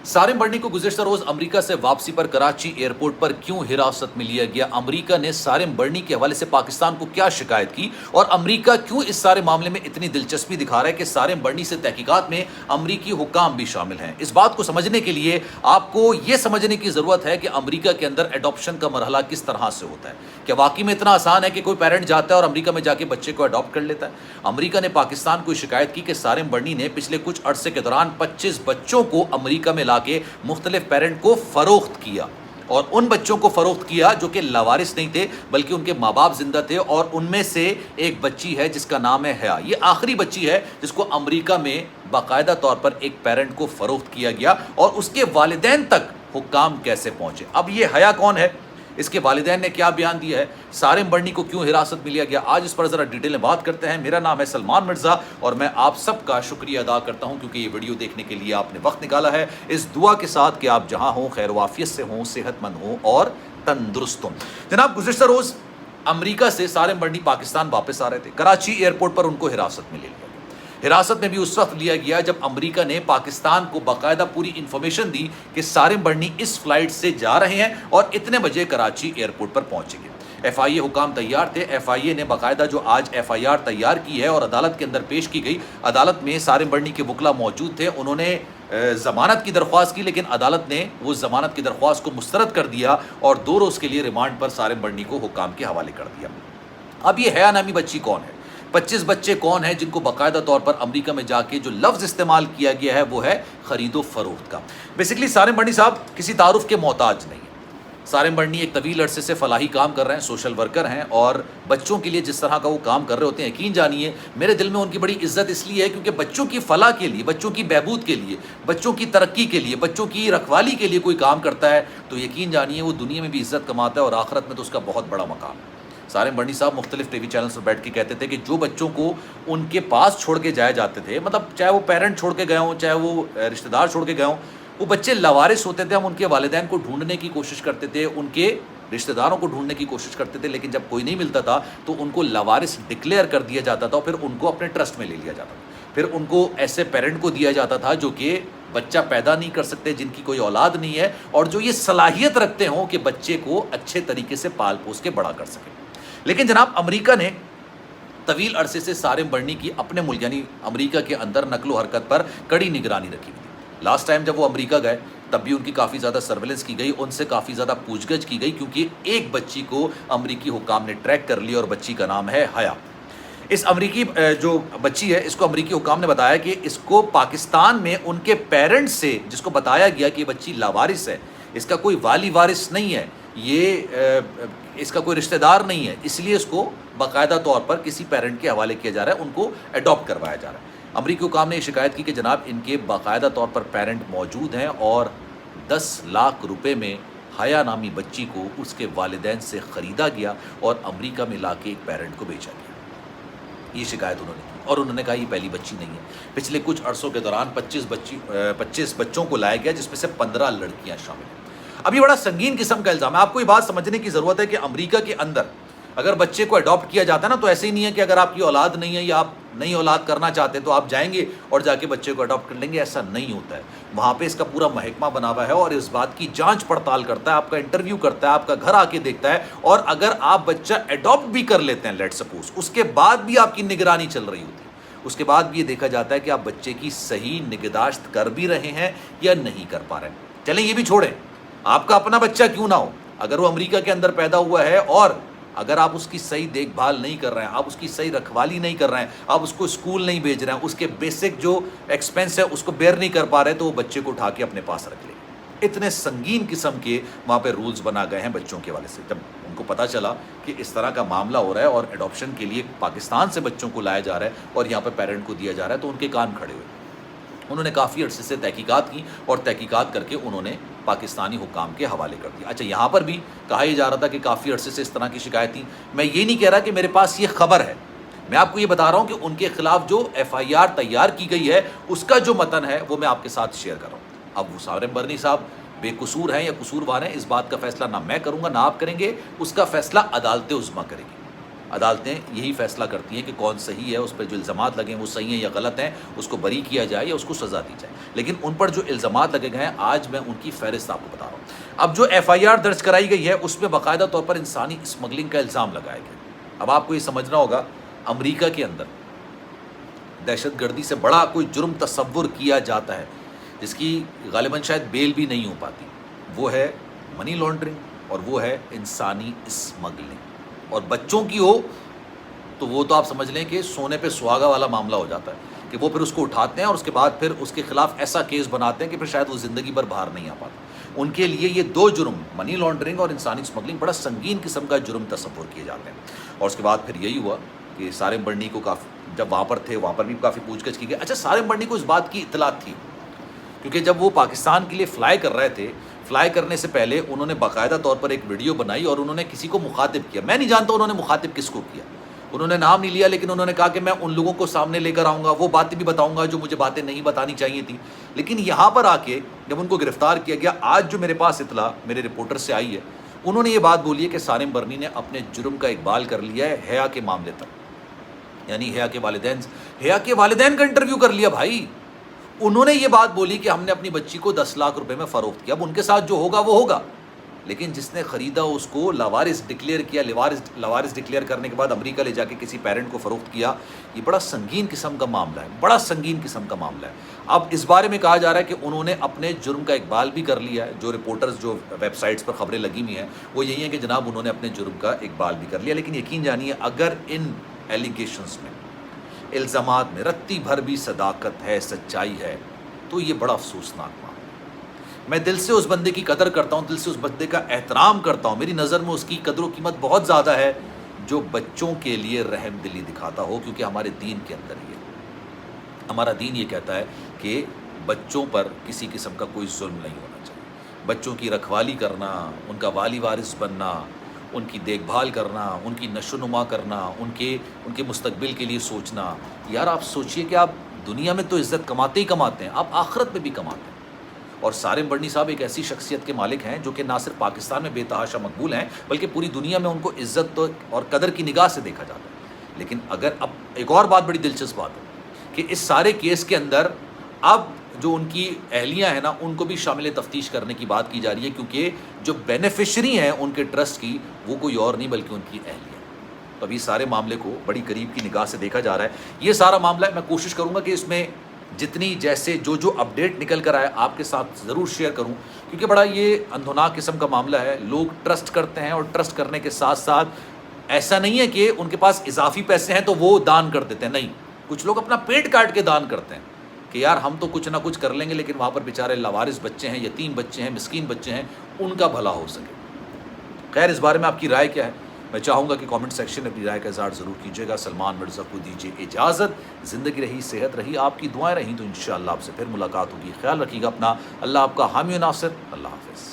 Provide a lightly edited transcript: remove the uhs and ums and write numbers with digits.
سارم برنی کو گزشتہ روز امریکہ سے واپسی پر کراچی ایئرپورٹ پر کیوں حراست میں لیا گیا؟ امریکہ نے سارم برنی کے حوالے سے پاکستان کو کیا شکایت کی اور امریکہ کیوں اس سارے معاملے میں اتنی دلچسپی دکھا رہا ہے کہ سارم برنی سے تحقیقات میں امریکی حکام بھی شامل ہیں؟ اس بات کو سمجھنے کے لیے آپ کو یہ سمجھنے کی ضرورت ہے کہ امریکہ کے اندر ایڈاپشن کا مرحلہ کس طرح سے ہوتا ہے۔ کیا واقعی میں اتنا آسان ہے کہ کوئی پیرنٹ جاتا ہے اور امریکہ میں جا کے بچے کو اڈاپٹ کر لیتا ہے؟ امریکہ نے پاکستان کو شکایت کی کہ سارم برنی نے پچھلے کچھ عرصے کے دوران 25 بچوں کو امریکہ میں لا کے مختلف پیرنٹ کو فروخت کیا، اور ان بچوں کو فروخت کیا جو کہ لاوارث نہیں تھے بلکہ ان کے ماں باپ زندہ تھے، اور ان میں سے ایک بچی ہے جس کا نام ہے حیا۔ یہ آخری بچی ہے جس کو امریکہ میں باقاعدہ طور پر ایک پیرنٹ کو فروخت کیا گیا، اور اس کے والدین تک حکام کیسے پہنچے؟ اب یہ حیا کون ہے؟ اس کے والدین نے کیا بیان دیا ہے؟ سارم برنی کو کیوں حراست میں لیا گیا؟ آج اس پر ذرا ڈیٹیل میں بات کرتے ہیں۔ میرا نام ہے سلمان مرزا اور میں آپ سب کا شکریہ ادا کرتا ہوں کیونکہ یہ ویڈیو دیکھنے کے لیے آپ نے وقت نکالا ہے، اس دعا کے ساتھ کہ آپ جہاں ہوں خیر و عافیت سے ہوں، صحت مند ہوں اور تندرست ہوں۔ جناب، گزشتہ روز امریکہ سے سارم برنی پاکستان واپس آ رہے تھے۔ کراچی ایئرپورٹ پر ان کو حراست میں لے لیا۔ حراست میں بھی اس وقت لیا گیا جب امریکہ نے پاکستان کو باقاعدہ پوری انفارمیشن دی کہ سارم برنی اس فلائٹ سے جا رہے ہیں اور اتنے بجے کراچی ایئرپورٹ پر پہنچیں گے۔ ایف آئی اے حکام تیار تھے۔ ایف آئی اے نے باقاعدہ جو آج ایف آئی آر تیار کی ہے اور عدالت کے اندر پیش کی گئی، عدالت میں سارم برنی کے وکلا موجود تھے۔ انہوں نے ضمانت کی درخواست کی، لیکن عدالت نے وہ ضمانت کی درخواست کو مسترد کر دیا اور 2 روز کے لیے ریمانڈ پر سارم برنی کو حکام کے حوالے کر دیا۔ اب یہ حیا نامی بچی کون ہے؟ 25 بچے کون ہیں جن کو باقاعدہ طور پر امریکہ میں جا کے جو لفظ استعمال کیا گیا ہے وہ ہے خرید و فروخت کا۔ بیسیکلی سارم برنی صاحب کسی تعارف کے محتاج نہیں ہیں۔ سارم برنی ایک طویل عرصے سے فلاحی کام کر رہے ہیں، سوشل ورکر ہیں، اور بچوں کے لیے جس طرح کا وہ کام کر رہے ہوتے ہیں، یقین جانیے میرے دل میں ان کی بڑی عزت اس لیے ہے کیونکہ بچوں کی فلاح کے لیے، بچوں کی بہبود کے لیے، بچوں کی ترقی کے لیے، بچوں کی رکھوالی کے لیے کوئی کام کرتا ہے تو یقین جانیے وہ دنیا میں بھی عزت کماتا ہے اور آخرت میں تو اس کا بہت بڑا مقام ہے۔ سارم برنی صاحب مختلف ٹی وی چینلز پر بیٹھ کے کہتے تھے کہ جو بچوں کو ان کے پاس چھوڑ کے جائے جاتے تھے، مطلب چاہے وہ پیرنٹ چھوڑ کے گئے ہوں، چاہے وہ رشتہ دار چھوڑ کے گئے ہوں، وہ بچے لاوارث ہوتے تھے، ہم ان کے والدین کو ڈھونڈنے کی کوشش کرتے تھے، ان کے رشتہ داروں کو ڈھونڈنے کی کوشش کرتے تھے، لیکن جب کوئی نہیں ملتا تھا تو ان کو لاوارث ڈکلیئر کر دیا جاتا تھا اور پھر ان کو اپنے ٹرسٹ میں لے لیا جاتا تھا۔ پھر ان کو ایسے پیرنٹ کو دیا جاتا تھا جو کہ بچہ پیدا نہیں کر سکتے، جن کی کوئی اولاد نہیں ہے اور جو یہ صلاحیت رکھتے ہوں کہ بچے کو اچھے طریقے سے پال پوس کے بڑا کر سکیں۔ لیکن جناب، امریکہ نے طویل عرصے سے سارم برنی کی اپنے ملک یعنی امریکہ کے اندر نقل و حرکت پر کڑی نگرانی رکھی ہوئی تھی۔ لاسٹ ٹائم جب وہ امریکہ گئے تب بھی ان کی کافی زیادہ سرویلنس کی گئی، ان سے کافی زیادہ پوچھ گچھ کی گئی، کیونکہ ایک بچی کو امریکی حکام نے ٹریک کر لیا اور بچی کا نام ہے حیا۔ اس امریکی جو بچی ہے اس کو امریکی حکام نے بتایا کہ اس کو پاکستان میں ان کے پیرنٹ سے، جس کو بتایا گیا کہ یہ بچی لاوارث ہے، اس کا کوئی والی وارث نہیں ہے، یہ اس کا کوئی رشتہ دار نہیں ہے، اس لیے اس کو باقاعدہ طور پر کسی پیرنٹ کے حوالے کیا جا رہا ہے، ان کو اڈاپٹ کروایا جا رہا ہے۔ امریکی حکام نے یہ شکایت کی کہ جناب ان کے باقاعدہ طور پر پیرنٹ موجود ہیں اور 10 لاکھ روپے میں حیا نامی بچی کو اس کے والدین سے خریدا گیا اور امریکہ میں لا کے ایک پیرنٹ کو بیچا گیا۔ یہ شکایت انہوں نے کی اور انہوں نے کہا یہ پہلی بچی نہیں ہے، پچھلے کچھ عرصوں کے دوران 25 بچوں کو لایا گیا جس میں سے 15 لڑکیاں شامل ہیں۔ اب یہ بڑا سنگین قسم کا الزام ہے۔ آپ کو یہ بات سمجھنے کی ضرورت ہے کہ امریکہ کے اندر اگر بچے کو اڈاپٹ کیا جاتا ہے نا تو ایسے ہی نہیں ہے کہ اگر آپ کی اولاد نہیں ہے یا آپ نئی اولاد کرنا چاہتے ہیں تو آپ جائیں گے اور جا کے بچے کو اڈاپٹ کر لیں گے، ایسا نہیں ہوتا ہے۔ وہاں پہ اس کا پورا محکمہ بنا ہوا ہے اور اس بات کی جانچ پڑتال کرتا ہے، آپ کا انٹرویو کرتا ہے، آپ کا گھر آ کے دیکھتا ہے، اور اگر آپ بچہ اڈاپٹ بھی کر لیتے ہیں لیٹ سپوز، اس کے بعد بھی آپ کی نگرانی چل رہی ہوتی ہے، اس کے بعد بھی یہ دیکھا جاتا ہے کہ آپ بچے کی صحیح نگہداشت کر بھی رہے ہیں یا نہیں کر پا رہے ہیں۔ چلیں یہ بھی چھوڑیں، آپ کا اپنا بچہ کیوں نہ ہو، اگر وہ امریکہ کے اندر پیدا ہوا ہے اور اگر آپ اس کی صحیح دیکھ بھال نہیں کر رہے ہیں، آپ اس کی صحیح رکھوالی نہیں کر رہے ہیں، آپ اس کو اسکول نہیں بھیج رہے ہیں، اس کے بیسک جو ایکسپینس ہے اس کو بیئر نہیں کر پا رہے تو وہ بچے کو اٹھا کے اپنے پاس رکھ لیں۔ اتنے سنگین قسم کے وہاں پہ رولز بنا گئے ہیں بچوں کے والے سے۔ جب ان کو پتہ چلا کہ اس طرح کا معاملہ ہو رہا ہے اور اڈاپشن کے لیے پاکستان سے بچوں کو لایا جا رہا ہے اور یہاں پہ پیرنٹ کو دیا جا رہا ہے تو ان کے کان کھڑے ہوئے۔ انہوں نے کافی عرصے سے تحقیقات کی اور تحقیقات کر کے انہوں نے پاکستانی حکام کے حوالے کر دیا۔ اچھا، یہاں پر بھی کہا یہ جا رہا تھا کہ کافی عرصے سے اس طرح کی شکایت تھی۔ میں یہ نہیں کہہ رہا کہ میرے پاس یہ خبر ہے، میں آپ کو یہ بتا رہا ہوں کہ ان کے خلاف جو ایف آئی آر تیار کی گئی ہے اس کا جو متن ہے وہ میں آپ کے ساتھ شیئر کر رہا ہوں۔ اب وہ سارم برنی صاحب بے قصور ہیں یا قصوروار ہیں، اس بات کا فیصلہ نہ میں کروں گا نہ آپ کریں گے، اس کا فیصلہ عدالت عظمیٰ کرے گی۔ عدالتیں یہی فیصلہ کرتی ہیں کہ کون صحیح ہے، اس پر جو الزامات لگے ہیں وہ صحیح ہیں یا غلط ہیں، اس کو بری کیا جائے یا اس کو سزا دی جائے. لیکن ان پر جو الزامات لگے گئے ہیں آج میں ان کی فہرست آپ کو بتا رہا ہوں. اب جو FIR درج کرائی گئی ہے اس میں باقاعدہ طور پر انسانی اسمگلنگ کا الزام لگایا گیا. اب آپ کو یہ سمجھنا ہوگا امریکہ کے اندر دہشت گردی سے بڑا کوئی جرم تصور کیا جاتا ہے جس کی غالباً شاید بیل بھی نہیں ہو پاتی، وہ ہے منی لانڈرنگ اور وہ ہے انسانی اسمگلنگ. اور بچوں کی ہو تو وہ تو آپ سمجھ لیں کہ سونے پہ سہاگا والا معاملہ ہو جاتا ہے کہ وہ پھر اس کو اٹھاتے ہیں اور اس کے بعد پھر اس کے خلاف ایسا کیس بناتے ہیں کہ پھر شاید وہ زندگی بھر باہر نہیں آ پاتا. ان کے لیے یہ دو جرم منی لانڈرنگ اور انسانی اسمگلنگ بڑا سنگین قسم کا جرم تصور کیے جاتے ہیں. اور اس کے بعد پھر یہی ہوا کہ سارم برنی کو کافی، جب وہاں پر تھے وہاں پر بھی کافی پوچھ گچھ کی گئی. اچھا، سارم برنی کو اس بات کی اطلاع تھی کیونکہ جب وہ پاکستان کے لیے فلائی کر رہے تھے، فلائی کرنے سے پہلے انہوں نے باقاعدہ طور پر ایک ویڈیو بنائی اور انہوں نے کسی کو مخاطب کیا. میں نہیں جانتا انہوں نے مخاطب کس کو کیا، انہوں نے نام نہیں لیا، لیکن انہوں نے کہا کہ میں ان لوگوں کو سامنے لے کر آؤں گا، وہ باتیں بھی بتاؤں گا جو مجھے باتیں نہیں بتانی چاہیے تھیں. لیکن یہاں پر آ کے جب ان کو گرفتار کیا گیا، آج جو میرے پاس اطلاع میرے رپورٹر سے آئی ہے، انہوں نے یہ بات بولی ہے کہ سارم برنی نے اپنے جرم کا اقبال کر لیا ہے حیا کے معاملے تک. یعنی حیا کے والدین کا انٹرویو کر لیا بھائی. انہوں نے یہ بات بولی کہ ہم نے اپنی بچی کو 10 لاکھ روپے میں فروخت کیا. اب ان کے ساتھ جو ہوگا وہ ہوگا، لیکن جس نے خریدا اس کو لاوارث ڈکلیئر کیا، لاوارث ڈکلیئر کرنے کے بعد امریکہ لے جا کے کسی پیرنٹ کو فروخت کیا. یہ بڑا سنگین قسم کا معاملہ ہے، بڑا سنگین قسم کا معاملہ ہے. اب اس بارے میں کہا جا رہا ہے کہ انہوں نے اپنے جرم کا اقبال بھی کر لیا ہے. جو رپورٹرز جو ویب سائٹس پر خبریں لگی ہوئی ہیں وہ یہی ہیں کہ جناب انہوں نے اپنے جرم کا اقبال بھی کر لیا. لیکن یقین جانیے اگر ان ایلیگیشنز میں، الزامات میں رتی بھر بھی صداقت ہے، سچائی ہے، تو یہ بڑا افسوسناک معاملہ. میں دل سے اس بندے کی قدر کرتا ہوں، دل سے اس بندے کا احترام کرتا ہوں. میری نظر میں اس کی قدر و قیمت بہت زیادہ ہے جو بچوں کے لیے رحم دلی دکھاتا ہو، کیونکہ ہمارے دین کے اندر یہ، ہمارا دین یہ کہتا ہے کہ بچوں پر کسی قسم کا کوئی ظلم نہیں ہونا چاہیے. بچوں کی رکھوالی کرنا، ان کا والی وارث بننا، ان کی دیکھ بھال کرنا، ان کی نشو و نما کرنا، ان کے مستقبل کے لیے سوچنا. یار آپ سوچئے کہ آپ دنیا میں تو عزت کماتے ہی کماتے ہیں، آپ آخرت میں بھی کماتے ہیں. اور سارم برنی صاحب ایک ایسی شخصیت کے مالک ہیں جو کہ نہ صرف پاکستان میں بے تحاشا مقبول ہیں بلکہ پوری دنیا میں ان کو عزت اور قدر کی نگاہ سے دیکھا جاتا ہے. لیکن اگر اب ایک اور بات بڑی دلچسپ بات ہے کہ اس سارے کیس کے اندر اب جو ان کی اہلیاں ہیں نا، ان کو بھی شامل تفتیش کرنے کی بات کی جا رہی ہے، کیونکہ جو بینیفیشری ہیں ان کے ٹرسٹ کی وہ کوئی اور نہیں بلکہ ان کی اہلیاں. تو ابھی سارے معاملے کو بڑی قریب کی نگاہ سے دیکھا جا رہا ہے. یہ سارا معاملہ ہے، میں کوشش کروں گا کہ اس میں جتنی جیسے جو اپڈیٹ نکل کر آئے آپ کے ساتھ ضرور شیئر کروں، کیونکہ بڑا یہ اندھوناک قسم کا معاملہ ہے. لوگ ٹرسٹ کرتے ہیں اور ٹرسٹ کرنے کے ساتھ ساتھ ایسا نہیں ہے کہ ان کے پاس اضافی پیسے ہیں تو وہ دان کر دیتے ہیں، نہیں، کچھ لوگ اپنا پیٹ کاٹ کے دان کرتے ہیں کہ یار ہم تو کچھ نہ کچھ کر لیں گے، لیکن وہاں پر بیچارے لاوارث بچے ہیں، یتیم بچے ہیں، مسکین بچے ہیں، ان کا بھلا ہو سکے. خیر، اس بارے میں آپ کی رائے کیا ہے؟ میں چاہوں گا کہ کامنٹ سیکشن میں اپنی رائے کا اظہار ضرور کیجیے گا. سلمان مرزا کو دیجیے اجازت. زندگی رہی، صحت رہی، آپ کی دعائیں رہیں تو انشاءاللہ آپ سے پھر ملاقات ہوگی. خیال رکھیے گا اپنا. اللہ آپ کا حامی و ناصر. اللہ حافظ.